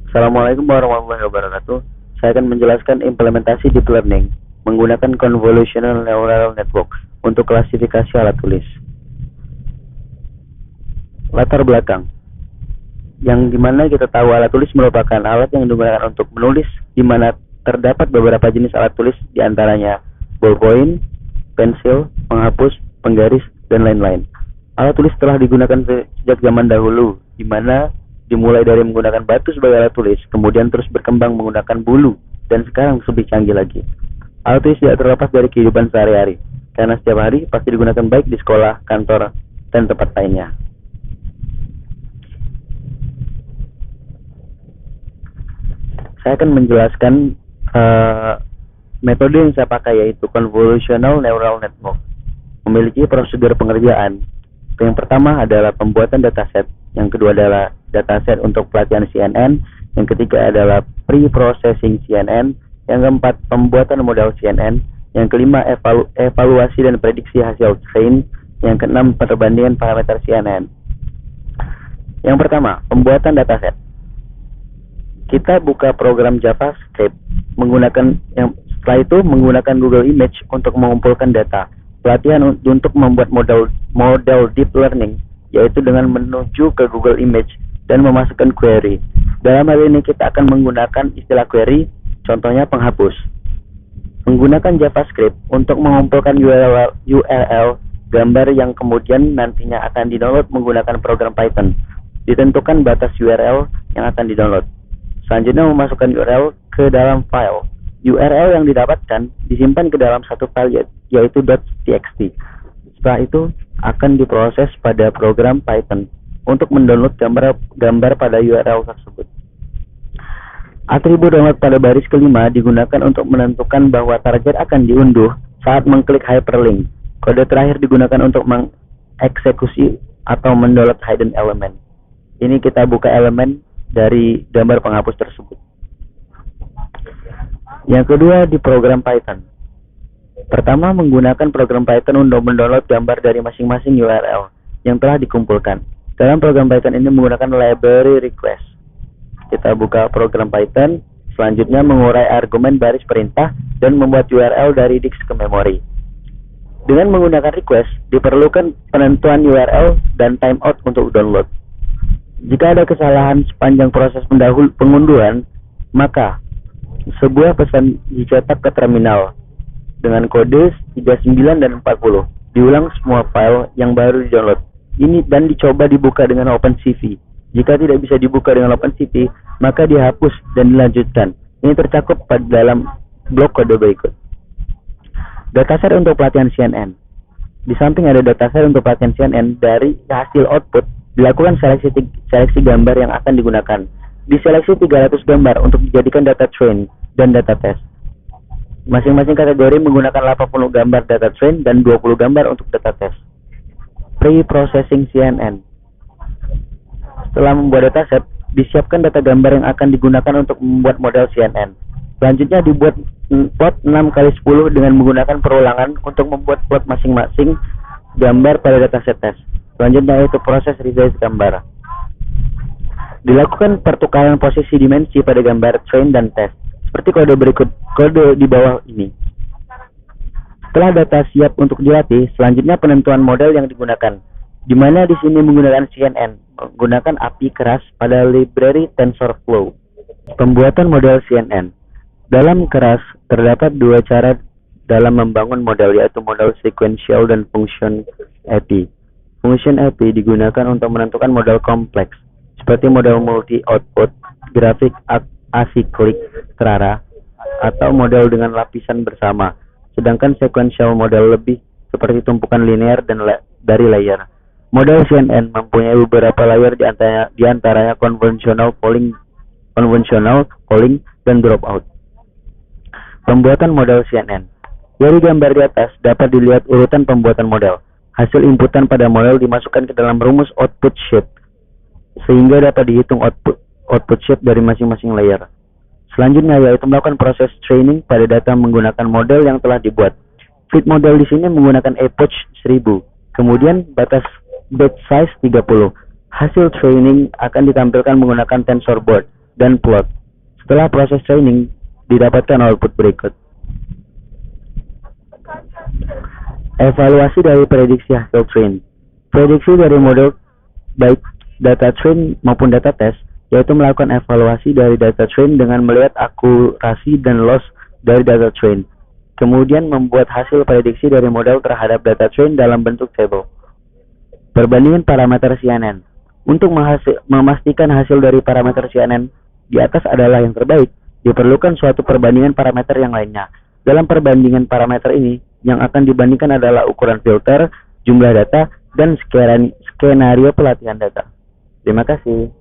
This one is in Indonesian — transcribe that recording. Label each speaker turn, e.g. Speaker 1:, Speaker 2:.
Speaker 1: Assalamualaikum warahmatullahi wabarakatuh. Saya akan menjelaskan implementasi deep learning menggunakan convolutional neural network untuk klasifikasi alat tulis. Latar belakang, yang dimana kita tahu alat tulis merupakan alat yang digunakan untuk menulis, di mana terdapat beberapa jenis alat tulis, diantaranya ballpoint, pensil, penghapus, penggaris, dan lain-lain. Alat tulis telah digunakan sejak zaman dahulu, di mana dimulai dari menggunakan batu sebagai alat tulis, kemudian terus berkembang menggunakan bulu, dan sekarang lebih canggih lagi. Alat tulis tidak terlepas dari kehidupan sehari-hari, karena setiap hari pasti digunakan baik di sekolah, kantor, dan tempat lainnya. Saya akan menjelaskan metode yang saya pakai, yaitu convolutional neural network. Memiliki prosedur pengerjaan. Yang pertama adalah pembuatan dataset, yang kedua adalah dataset untuk pelatihan CNN, yang ketiga adalah pre-processing CNN, yang keempat pembuatan modal CNN, yang kelima evaluasi dan prediksi hasil train, yang keenam perbandingan parameter CNN. Yang pertama, pembuatan dataset. Kita buka program JavaScript setelah itu menggunakan Google Image untuk mengumpulkan data. Pelatihan untuk membuat model deep learning, yaitu dengan menuju ke Google Image dan memasukkan query. Dalam hal ini kita akan menggunakan istilah query, contohnya penghapus. Menggunakan JavaScript untuk mengumpulkan URL gambar yang kemudian nantinya akan di-download menggunakan program Python. Ditentukan batas URL yang akan di-download. Selanjutnya memasukkan URL ke dalam file. URL yang didapatkan disimpan ke dalam satu file, yaitu .txt. Setelah itu akan diproses pada program Python untuk mendownload gambar pada URL tersebut. Atribut download pada baris kelima digunakan untuk menentukan bahwa target akan diunduh saat mengklik hyperlink. Kode terakhir digunakan untuk mengeksekusi atau mendownload hidden element. Ini kita buka elemen dari gambar penghapus tersebut. Yang kedua, di program Python. Pertama, menggunakan program Python untuk mendownload gambar dari masing-masing URL yang telah dikumpulkan. Dalam program Python ini menggunakan library request. Kita buka program Python, selanjutnya mengurai argumen baris perintah dan membuat URL dari disk ke memori. Dengan menggunakan request, diperlukan penentuan URL dan timeout untuk download. Jika ada kesalahan sepanjang proses pengunduhan, maka sebuah pesan dicetak ke terminal dengan kode 39 dan 40. Diulang semua file yang baru di-download. Ini dan dicoba dibuka dengan OpenCV. Jika tidak bisa dibuka dengan OpenCV, maka dihapus dan dilanjutkan. Ini tercakup pada dalam blok kode berikut. Dataset untuk pelatihan CNN. Di samping ada dataset untuk pelatihan CNN, dari hasil output dilakukan seleksi gambar yang akan digunakan. Diseleksi 300 gambar untuk dijadikan data train dan data test. Masing-masing kategori menggunakan 80 gambar data train dan 20 gambar untuk data test. Pre-processing CNN. Setelah membuat dataset, disiapkan data gambar yang akan digunakan untuk membuat model CNN. Selanjutnya dibuat plot 6x10 dengan menggunakan perulangan untuk membuat plot masing-masing gambar pada dataset test. Selanjutnya yaitu proses resize gambar. Dilakukan pertukaran posisi dimensi pada gambar train dan test, seperti kode di bawah ini. Setelah data siap untuk dilatih, selanjutnya penentuan model yang digunakan, di mana di sini menggunakan CNN, menggunakan API keras pada library TensorFlow. Pembuatan model CNN. Dalam keras, terdapat dua cara dalam membangun model, yaitu model sequential dan function API. Function API digunakan untuk menentukan model kompleks, seperti model multi-output, grafik asiklik, strata, atau model dengan lapisan bersama. Sedangkan sequential model lebih seperti tumpukan linear dan dari layer. Model CNN mempunyai beberapa layer di antaranya conventional polling, dan dropout. Pembuatan model CNN. Dari gambar di atas dapat dilihat urutan pembuatan model. Hasil inputan pada model dimasukkan ke dalam rumus output shape, sehingga dapat dihitung output shape dari masing-masing layer. Selanjutnya yaitu melakukan proses training pada data menggunakan model yang telah dibuat. Fit model di sini menggunakan epoch 1000. Kemudian batas batch size 30. Hasil training akan ditampilkan menggunakan TensorBoard. dan plot. Setelah proses training, didapatkan output berikut. Evaluasi dari prediksi hasil train. Prediksi dari model baik data train maupun data test, yaitu melakukan evaluasi dari data train dengan melihat akurasi dan loss dari data train. Kemudian membuat hasil prediksi dari model terhadap data train dalam bentuk table. Perbandingan parameter CNN. Untuk memastikan hasil dari parameter CNN di atas adalah yang terbaik, diperlukan suatu perbandingan parameter yang lainnya. Dalam perbandingan parameter ini, yang akan dibandingkan adalah ukuran filter, jumlah data, dan skenario pelatihan data. Terima kasih.